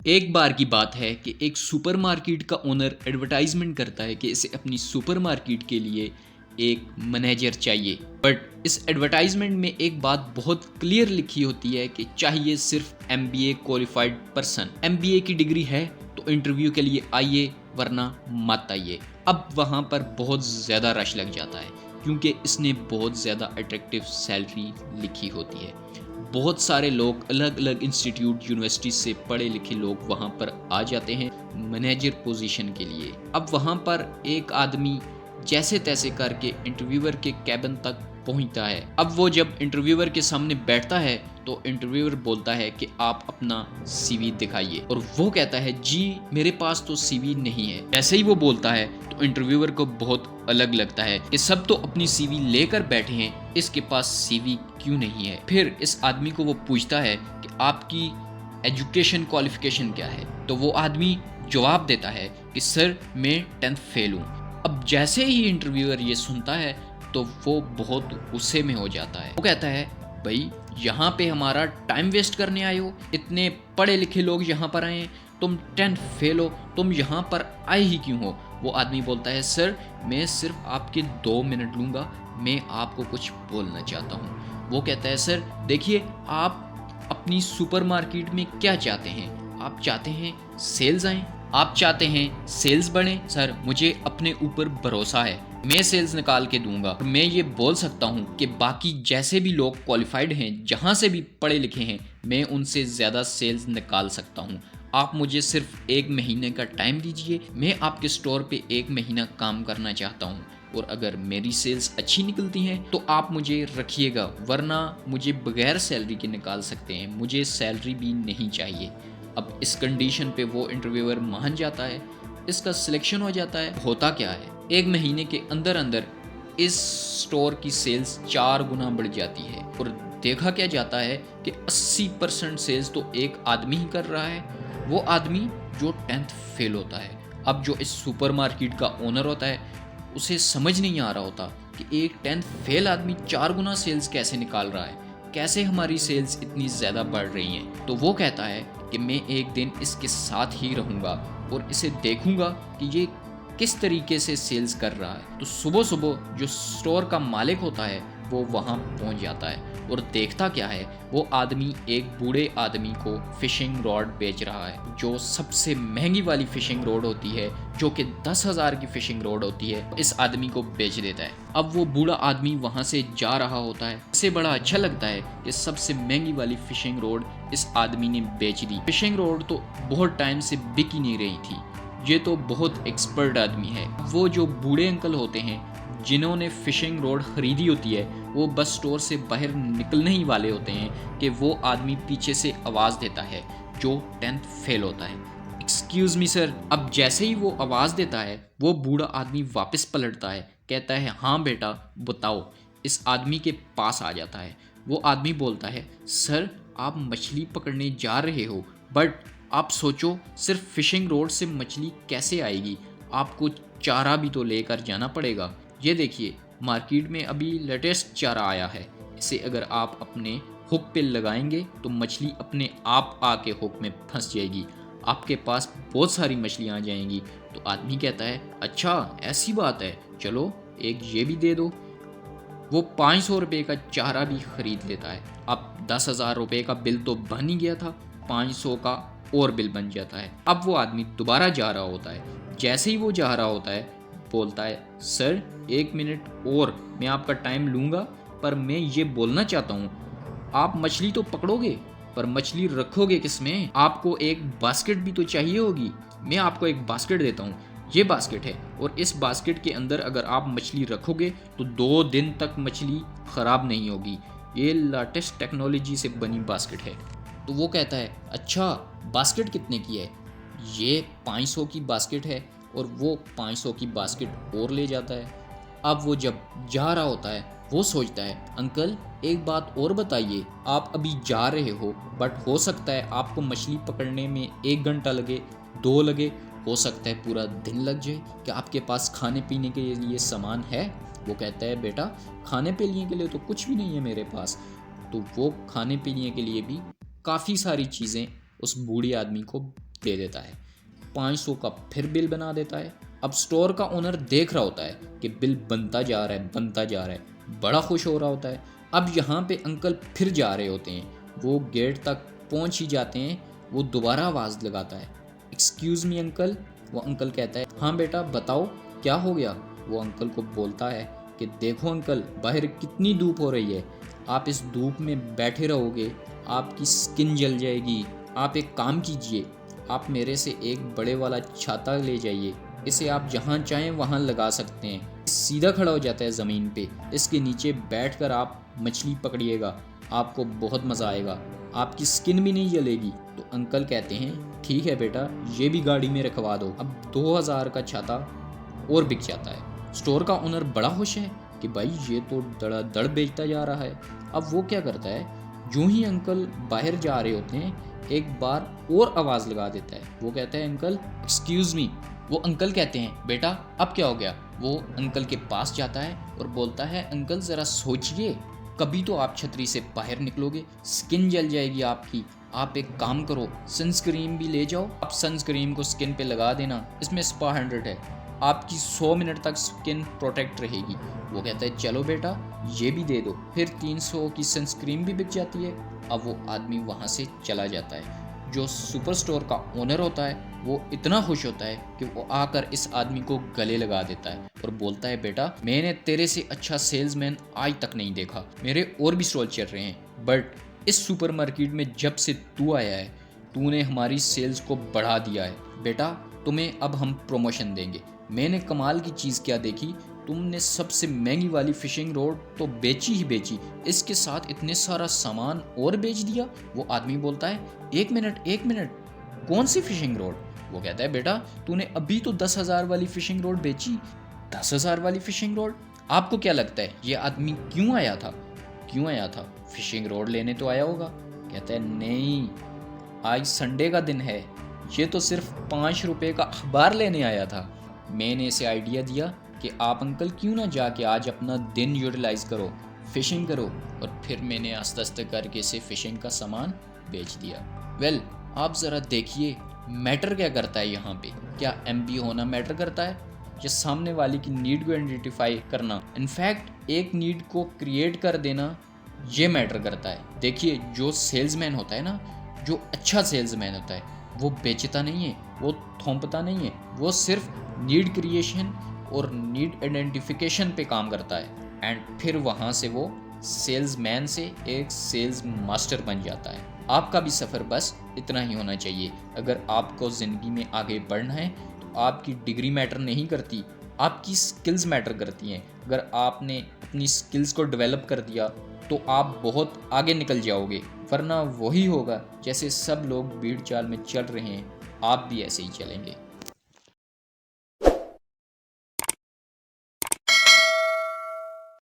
एक बार की बात है कि एक सुपरमार्केट का ओनर एडवर्टाइजमेंट करता है कि इसे अपनी सुपरमार्केट के लिए एक मैनेजर चाहिए। बट इस एडवर्टाइजमेंट में एक बात बहुत क्लियर लिखी होती है कि चाहिए सिर्फ एमबीए क्वालिफाइड पर्सन। एमबीए की डिग्री है तो इंटरव्यू के लिए आइए, वरना मत आइए। अब वहाँ पर बहुत ज़्यादा रश लग जाता है क्योंकि इसने बहुत ज़्यादा अट्रैक्टिव सैलरी लिखी होती है। बहुत सारे लोग अलग अलग इंस्टीट्यूट यूनिवर्सिटी से पढ़े लिखे लोग वहाँ पर आ जाते हैं मैनेजर पोजीशन के लिए। अब वहाँ पर एक आदमी जैसे तैसे करके इंटरव्यूअर के कैबिन तक पहुंचता है। अब वो जब इंटरव्यूअर के सामने बैठता है तो इंटरव्यूअर बोलता है कि आप अपना सीवी दिखाइए, और वो कहता है जी मेरे पास तो सीवी नहीं है। ऐसे ही वो बोलता है तो इंटरव्यूअर को बहुत अलग लगता है कि सब तो अपनी सीवी लेकर बैठे हैं, इसके पास सीवी क्यों नहीं है। फिर इस आदमी को वो पूछता है कि आपकी एजुकेशन क्वालिफिकेशन क्या है, तो वो आदमी जवाब देता है कि सर मैं 10th फेल हूँ। अब जैसे ही इंटरव्यूअर ये सुनता है तो वो बहुत गुस्से में हो जाता है। वो कहता है भाई यहाँ पे हमारा टाइम वेस्ट करने आए हो, इतने पढ़े लिखे लोग यहाँ पर आए हैं, तुम 10th फेल हो, तुम यहाँ पर आए ही क्यों हो। वो आदमी बोलता है सर मैं सिर्फ आपके 2 मिनट लूँगा, मैं आपको कुछ बोलना चाहता हूँ। वो कहता है सर देखिए आप अपनी सुपरमार्केट में क्या चाहते हैं, आप चाहते हैं सेल्स आए, आप चाहते हैं सेल्स बढ़े। सर मुझे अपने ऊपर भरोसा है, मैं सेल्स निकाल के दूंगा। मैं ये बोल सकता हूँ कि बाकी जैसे भी लोग क्वालिफाइड हैं, जहाँ से भी पढ़े लिखे हैं, मैं उनसे ज़्यादा सेल्स निकाल सकता हूँ। आप मुझे सिर्फ 1 महीने का टाइम दीजिए, मैं आपके स्टोर पे 1 महीना काम करना चाहता हूँ, और अगर मेरी सेल्स अच्छी निकलती हैं तो आप मुझे रखिएगा, वरना मुझे बगैर सैलरी के निकाल सकते हैं, मुझे सैलरी भी नहीं चाहिए। अब इस कंडीशन पे वो इंटरव्यूअर मान जाता है, इसका सिलेक्शन हो जाता है। होता क्या है 1 महीने के अंदर अंदर इस स्टोर की सेल्स 4 गुना बढ़ जाती है, और देखा क्या जाता है कि 80% सेल्स तो एक आदमी ही कर रहा है, वो आदमी जो 10th फेल होता है। अब जो इस सुपरमार्केट का ओनर होता है उसे समझ नहीं आ रहा होता कि एक 10th फेल आदमी 4 गुना सेल्स कैसे निकाल रहा है, कैसे हमारी सेल्स इतनी ज़्यादा बढ़ रही हैं। तो वो कहता है कि मैं एक दिन इसके साथ ही रहूँगा और इसे देखूँगा कि ये किस तरीके से सेल्स कर रहा है। तो सुबह सुबह जो स्टोर का मालिक होता है वो वहाँ पहुँच जाता है, और देखता क्या है, वो आदमी एक बूढ़े आदमी को फिशिंग रॉड बेच रहा है, जो सबसे महंगी वाली फिशिंग रॉड होती है, जो कि 10,000 की फिशिंग रॉड होती है, इस आदमी को बेच देता है। अब वो बूढ़ा आदमी वहाँ से जा रहा होता है, इसे बड़ा अच्छा लगता है कि सबसे महंगी वाली फिशिंग रॉड इस आदमी ने बेच दी। फिशिंग रॉड तो बहुत टाइम से बिक ही नहीं रही थी, ये तो बहुत एक्सपर्ट आदमी है। वो जो बूढ़े अंकल होते हैं जिन्होंने फिशिंग रॉड खरीदी होती है, वो बस स्टोर से बाहर निकलने ही वाले होते हैं कि वो आदमी पीछे से आवाज़ देता है जो 10th फेल होता है, एक्सक्यूज़ मी सर। अब जैसे ही वो आवाज़ देता है वो बूढ़ा आदमी वापस पलटता है, कहता है हाँ बेटा बताओ। इस आदमी के पास आ जाता है। वो आदमी बोलता है सर आप मछली पकड़ने जा रहे हो, बट आप सोचो सिर्फ फिशिंग रॉड से मछली कैसे आएगी, आपको चारा भी तो लेकर जाना पड़ेगा। ये देखिए मार्केट में अभी लेटेस्ट चारा आया है, इसे अगर आप अपने हुक पे लगाएंगे तो मछली अपने आप आके हुक में फंस जाएगी, आपके पास बहुत सारी मछलियाँ आ जाएंगी। तो आदमी कहता है अच्छा ऐसी बात है, चलो एक ये भी दे दो। वो 500 रुपये का चारा भी खरीद लेता है। अब 10,000 रुपये का बिल तो बन ही गया था, 500 का और बिल बन जाता है। अब वो आदमी दोबारा जा रहा होता है, जैसे ही वो जा रहा होता है बोलता है सर 1 मिनट और मैं आपका टाइम लूँगा, पर मैं ये बोलना चाहता हूँ आप मछली तो पकड़ोगे पर मछली रखोगे किस में, आपको एक बास्केट भी तो चाहिए होगी। मैं आपको एक बास्केट देता हूँ, ये बास्केट है, और इस बास्केट के अंदर अगर आप मछली रखोगे तो 2 दिन तक मछली ख़राब नहीं होगी, ये लेटेस्ट टेक्नोलॉजी से बनी बास्केट है। तो वो कहता है अच्छा बास्केट कितने की है, ये 500 की बास्केट है, और वो 500 की बास्केट और ले जाता है। अब वो जब जा रहा होता है वो सोचता है अंकल एक बात और बताइए, आप अभी जा रहे हो बट हो सकता है आपको मछली पकड़ने में 1 घंटा लगे, 2 लगे, हो सकता है पूरा दिन लग जाए, क्या आपके पास खाने पीने के लिए सामान है। वो कहता है बेटा खाने पीने के लिए तो कुछ भी नहीं है मेरे पास। तो वो खाने पीने के लिए भी काफ़ी सारी चीज़ें उस बूढ़े आदमी को दे देता है। 500 का फिर बिल बना देता है। अब स्टोर का ओनर देख रहा होता है कि बिल बनता जा रहा है, बनता जा रहा है, बड़ा खुश हो रहा होता है। अब यहाँ पे अंकल फिर जा रहे होते हैं, वो गेट तक पहुँच ही जाते हैं। वो दोबारा आवाज़ लगाता है, एक्सक्यूज़ मी अंकल। वो अंकल कहता है, हाँ बेटा बताओ क्या हो गया। वो अंकल को बोलता है कि देखो अंकल, बाहर कितनी धूप हो रही है, आप इस धूप में बैठे रहोगे, आपकी स्किन जल जाएगी। आप एक काम कीजिए, आप मेरे से एक बड़े वाला छाता ले जाइए, इसे आप जहाँ चाहें वहाँ लगा सकते हैं। सीधा खड़ा हो जाता है ज़मीन पे, इसके नीचे बैठकर आप मछली पकड़िएगा, आपको बहुत मज़ा आएगा, आपकी स्किन भी नहीं जलेगी। तो अंकल कहते हैं, ठीक है बेटा, ये भी गाड़ी में रखवा दो। अब 2000 का छाता और बिक जाता है। स्टोर का ओनर बड़ा खुश है कि भाई ये तो धड़ाधड़ बेचता जा रहा है। अब वो क्या करता है, यूं ही अंकल बाहर जा रहे होते हैं, एक बार और आवाज़ लगा देता है। वो कहता है, अंकल एक्सक्यूज़ मी। वो अंकल कहते हैं, बेटा अब क्या हो गया। वो अंकल के पास जाता है और बोलता है, अंकल ज़रा सोचिए, कभी तो आप छतरी से बाहर निकलोगे, स्किन जल जाएगी आपकी। आप एक काम करो, सनस्क्रीन भी ले जाओ, आप सनस्क्रीन को स्किन पे लगा देना, इसमें स्पा 100 है, आपकी 100 मिनट तक स्किन प्रोटेक्ट रहेगी। वो कहता है, चलो बेटा ये भी दे दो। फिर 300 की सनस्क्रीन भी बिक जाती है। अब वो आदमी वहाँ से चला जाता है। जो सुपर स्टोर का ओनर होता है वो इतना खुश होता है कि वो आकर इस आदमी को गले लगा देता है और बोलता है, बेटा मैंने तेरे से अच्छा सेल्समैन आज तक नहीं देखा, मेरे और भी स्टॉल चल रहे हैं, बट इस सुपरमार्केट में जब से तू आया है तूने हमारी सेल्स को बढ़ा दिया है। बेटा तुम्हें अब हम प्रमोशन देंगे। मैंने कमाल की चीज़ क्या देखी, तुमने सबसे महंगी वाली फिशिंग रॉड तो बेची ही बेची, इसके साथ इतने सारा सामान और बेच दिया। वो आदमी बोलता है, एक मिनट, कौन सी फिशिंग रॉड। वो कहता है, बेटा तूने अभी तो 10,000 वाली फिशिंग रॉड बेची। 10,000 वाली फिशिंग रॉड, आपको क्या लगता है ये आदमी क्यों आया था? फिशिंग रॉड लेने तो आया होगा। कहता है, नहीं, आज संडे का दिन है, ये तो सिर्फ 5 रुपए का अखबार लेने आया था। मैंने इसे आइडिया दिया कि आप अंकल क्यों ना जाके आज अपना दिन यूटिलाइज करो, फिशिंग करो, और फिर मैंने आस्ते आस्ते करके इसे फिशिंग का सामान बेच दिया। वेल, आप ज़रा देखिए मैटर क्या करता है यहाँ पे। क्या एमपी होना मैटर करता है या सामने वाले की नीड को आइडेंटिफाई करना? इनफैक्ट एक नीड को क्रिएट कर देना ये मैटर करता है। देखिए जो सेल्समैन होता है ना, जो अच्छा सेल्समैन होता है, वो बेचता नहीं है, वो थोपता नहीं है, वो सिर्फ नीड क्रिएशन और नीड आइडेंटिफिकेशन पे काम करता है एंड फिर वहाँ से वो सेल्समैन से एक सेल्स मास्टर बन जाता है। आपका भी सफ़र बस इतना ही होना चाहिए। अगर आपको ज़िंदगी में आगे बढ़ना है तो आपकी डिग्री मैटर नहीं करती, आपकी स्किल्स मैटर करती हैं। अगर आपने अपनी स्किल्स को डेवलप कर दिया तो आप बहुत आगे निकल जाओगे, वरना वही होगा जैसे सब लोग भीड़ चाल में चल रहे हैं, आप भी ऐसे ही चलेंगे।